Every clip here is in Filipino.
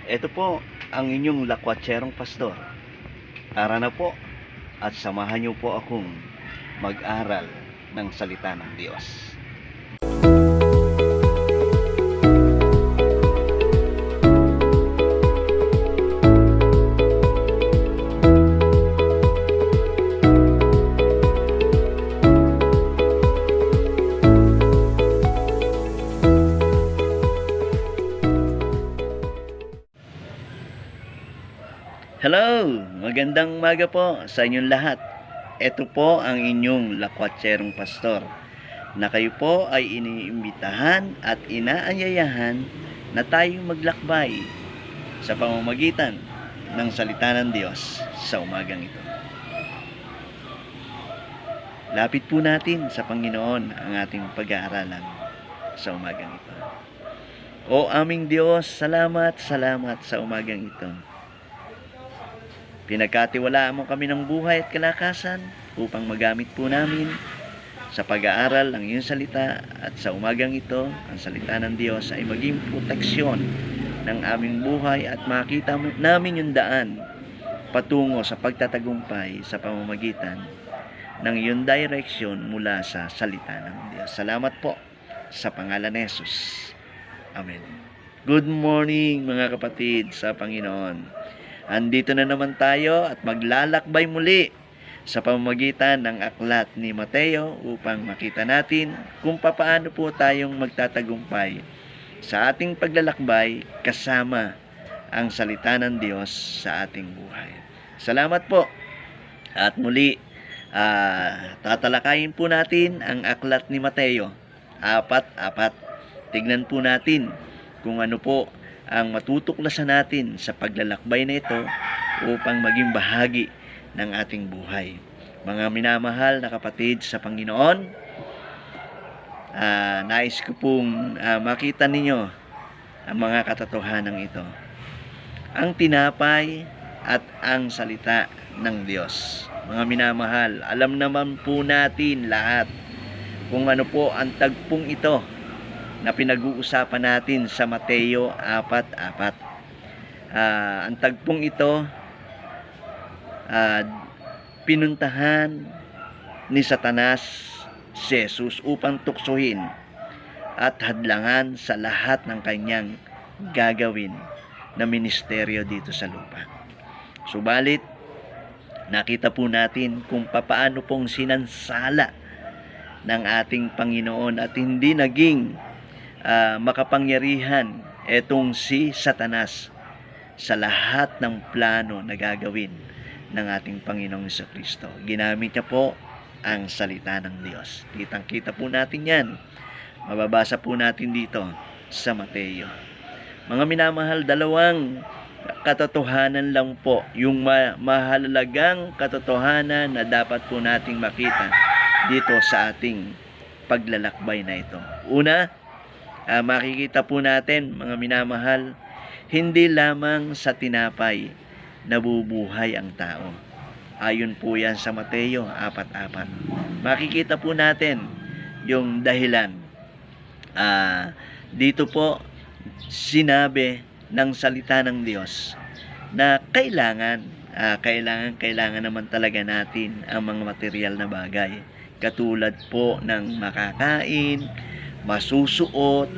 Ito po ang inyong lakwatserong pastor. Tara na po at samahan niyo po akong mag-aral ng salita ng Diyos. Hello! Magandang umaga po sa inyong lahat. Ito po ang inyong lakwatserong pastor na kayo po ay iniimbitahan at inaanyayahan na tayong maglakbay sa pamamagitan ng salita ng Diyos sa umagang ito. Lapit po natin sa Panginoon ang ating pag-aaralan sa umagang ito. O aming Diyos, salamat sa umagang ito. Pinagkatiwalaan mo kami ng buhay at kalakasan upang magamit po namin sa pag-aaral ng iyong salita at sa umagang ito, ang salita ng Diyos ay maging proteksyon ng aming buhay at makita namin yung daan patungo sa pagtatagumpay sa pamamagitan ng iyong direction mula sa salita ng Diyos. Salamat po sa pangalan ni Jesus. Amen. Good morning mga kapatid sa Panginoon. Andito na naman tayo at maglalakbay muli sa pamamagitan ng aklat ni Mateo upang makita natin kung paano po tayong magtatagumpay sa ating paglalakbay kasama ang salita ng Diyos sa ating buhay. Salamat po. At muli, tatalakayin po natin ang aklat ni Mateo. 4:4. Tignan po natin kung ano po ang matutuklasan natin sa paglalakbay na ito upang maging bahagi ng ating buhay. Mga minamahal na kapatid sa Panginoon, nais ko pong makita ninyo ang mga katotohanan ito. Ang tinapay at ang salita ng Diyos. Mga minamahal, alam naman po natin lahat kung ano po ang tagpong ito na pinag-uusapan natin sa Mateo 4:4. Ang tagpong ito, pinuntahan ni Satanas si Jesus upang tuksohin at hadlangan sa lahat ng kanyang gagawin na ministeryo dito sa lupa. Subalit, nakita po natin kung papaano pong sinansala ng ating Panginoon at hindi naging makapangyarihan etong si Satanas sa lahat ng plano na gagawin ng ating Panginoong Jesucristo. Ginamit niya po ang salita ng Diyos. Kitang-kita po natin yan. Mababasa po natin dito sa Mateo. Mga minamahal, dalawang katotohanan lang po, yung mahalagang katotohanan na dapat po nating makita dito sa ating paglalakbay na ito. Una, makikita po natin, mga minamahal, hindi lamang sa tinapay nabubuhay ang tao. Ayon po yan sa Mateo 4:4. Makikita po natin yung dahilan. Dito po sinabi ng salita ng Diyos na kailangan naman talaga natin ang mga material na bagay. Katulad po ng makakain, masusuot,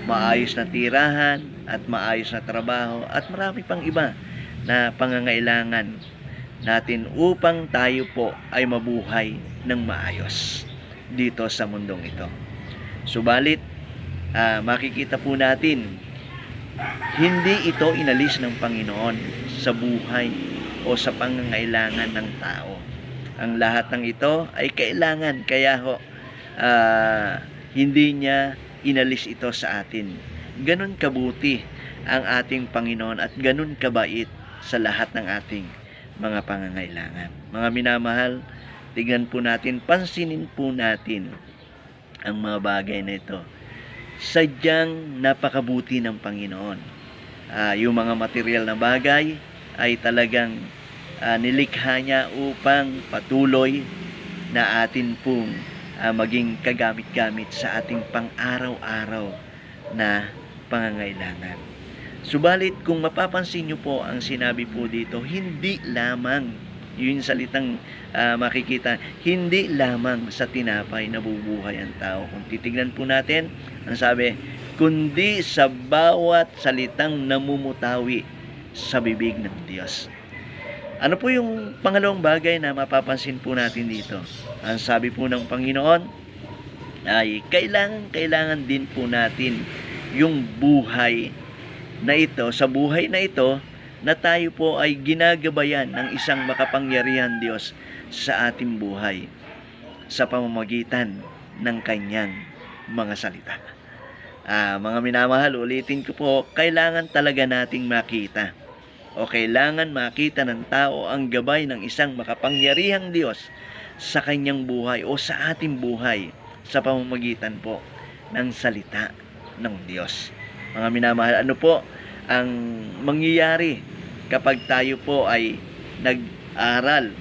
maayos na tirahan at maayos na trabaho at marami pang iba na pangangailangan natin upang tayo po ay mabuhay ng maayos dito sa mundong ito. Subalit, makikita po natin, hindi ito inalis ng Panginoon sa buhay o sa pangangailangan ng tao. Ang lahat ng ito ay kailangan, kaya hindi niya inalis ito sa atin. Ganun kabuti ang ating Panginoon at ganun kabait sa lahat ng ating mga pangangailangan. Mga minamahal, tignan po natin, pansinin po natin ang mga bagay na ito. Sadyang napakabuti ng Panginoon. Yung mga material na bagay ay talagang nilikha niya upang patuloy na atin pong maging kagamit-gamit sa ating pang-araw-araw na pangangailangan. Subalit kung mapapansin nyo po ang sinabi po dito, hindi lamang yung salitang makikita, hindi lamang sa tinapay nabubuhay ang tao. Kung titignan po natin, ang sabi, kundi sa bawat salitang namumutawi sa bibig ng Diyos. Ano po yung pangalawang bagay na mapapansin po natin dito? Ang sabi po ng Panginoon ay kailangan din po natin yung buhay na ito, sa buhay na ito, na tayo po ay ginagabayan ng isang makapangyarihan Diyos sa ating buhay sa pamamagitan ng kanyang mga salita. Mga minamahal, ulitin ko po, kailangan talaga nating makita o kailangan makita ng tao ang gabay ng isang makapangyarihang Diyos sa kanyang buhay o sa ating buhay sa pamamagitan po ng salita ng Diyos. Mga minamahal, ano po ang mangyayari kapag tayo po ay nag-aral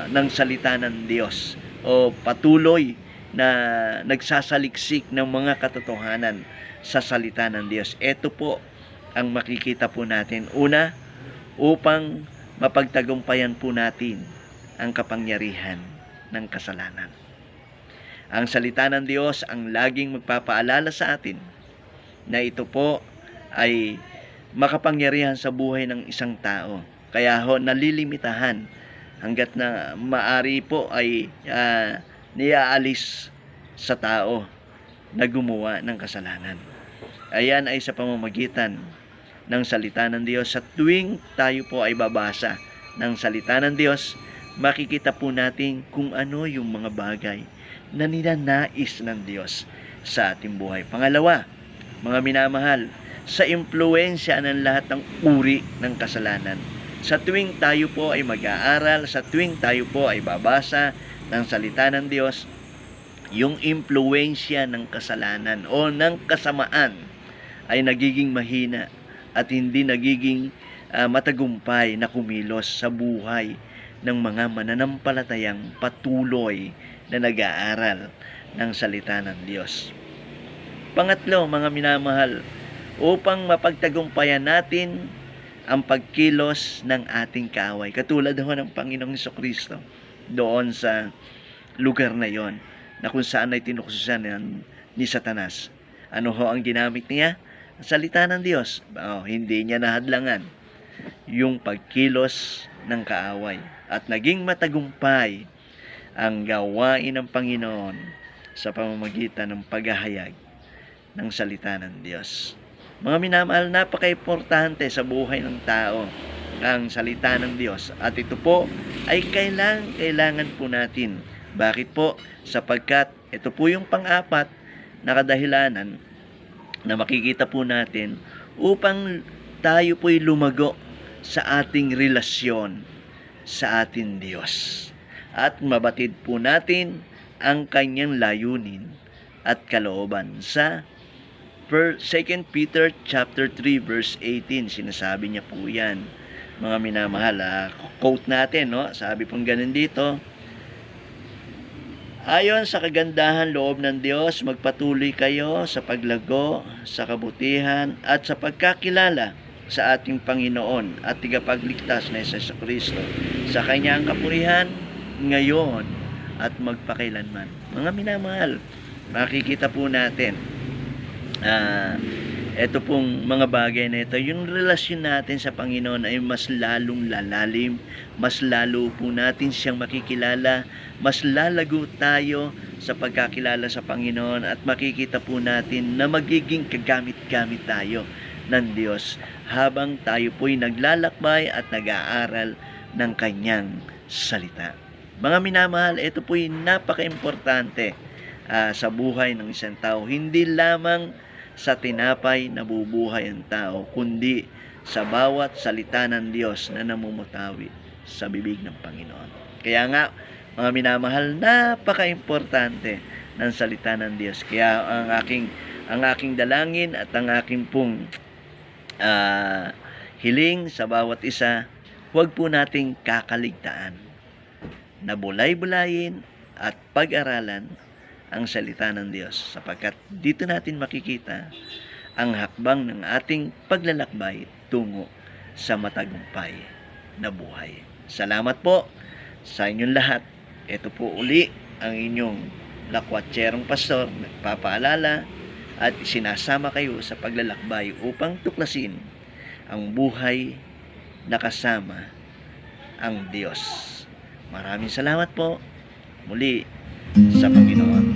ng salita ng Diyos o patuloy na nagsasaliksik ng mga katotohanan sa salita ng Diyos? Ito po ang makikita po natin. Una, upang mapagtagumpayan po natin ang kapangyarihan ng kasalanan. Ang salita ng Diyos ang laging magpapaalala sa atin na ito po ay makapangyarihan sa buhay ng isang tao. Kaya ho, nalilimitahan hanggat na maari po ay niaalis sa tao na gumawa ng kasalanan. Ayan ay sa pamamagitan ng salita ng Diyos. Sa tuwing tayo po ay babasa ng salita ng Diyos, makikita po natin kung ano yung mga bagay na ninanais ng Diyos sa ating buhay. Pangalawa, mga minamahal, sa impluensya ng lahat ng uri ng kasalanan. Sa tuwing tayo po ay mag-aaral, sa tuwing tayo po ay babasa ng salita ng Diyos, yung impluensya ng kasalanan o ng kasamaan ay nagiging mahina at hindi nagiging matagumpay na kumilos sa buhay ng mga mananampalatayang patuloy na nag-aaral ng salita ng Diyos. Pangatlo, mga minamahal, upang mapagtagumpayan natin ang pagkilos ng ating kaaway. Katulad ho ng Panginoong Jesucristo doon sa lugar na yon na kung saan ay tinukusan ni Satanas. Ano ho ang ginamit niya? Salita ng Diyos. Hindi niya nahadlangan yung pagkilos ng kaaway. At naging matagumpay ang gawain ng Panginoon sa pamamagitan ng paghahayag ng salita ng Diyos. Mga minamahal, napaka-importante sa buhay ng tao ang salita ng Diyos. At ito po ay kailangan po natin. Bakit po? Sapagkat ito po yung pang-apat na kadahilanan na makikita po natin upang tayo po'y lumago sa ating relasyon sa ating Diyos. At mabatid po natin ang kanyang layunin at kalooban. Sa 2 Peter chapter 3 verse 18, sinasabi niya po yan. Mga minamahal, quote natin, no? Sabi pong ganun dito, ayon sa kagandahan loob ng Diyos, magpatuloy kayo sa paglago, sa kabutihan, at sa pagkakilala sa ating Panginoon at tigapagligtas na Jesucristo, sa kanyang kapurihan ngayon at magpakailanman. Mga minamahal, makikita po natin, ito pong mga bagay na ito, yung relasyon natin sa Panginoon ay mas lalong lalalim, mas lalo po natin siyang makikilala, mas lalago tayo sa pagkakilala sa Panginoon at makikita po natin na magiging kagamit-gamit tayo ng Diyos habang tayo po'y naglalakbay at nag-aaral ng kanyang salita. Mga minamahal, ito po'y napaka-importante sa buhay ng isang tao. Hindi lamang sa tinapay nabubuhay ang tao, kundi sa bawat salita ng Diyos na namumutawi sa bibig ng Panginoon. Kaya nga, mga minamahal, napaka-importante ng salita ng Diyos. Kaya ang aking dalangin at ang aking pong hiling sa bawat isa, huwag po nating kakaligtaan na bulay-bulayin at pag-aralan ang salita ng Diyos, sapagkat dito natin makikita ang hakbang ng ating paglalakbay tungo sa matagumpay na buhay. Salamat po sa inyong lahat. Ito po uli ang inyong lakwatserong pastor, nagpapaalala at sinasama kayo sa paglalakbay upang tuklasin ang buhay na kasama ang Diyos. Maraming salamat po muli sa Panginoon.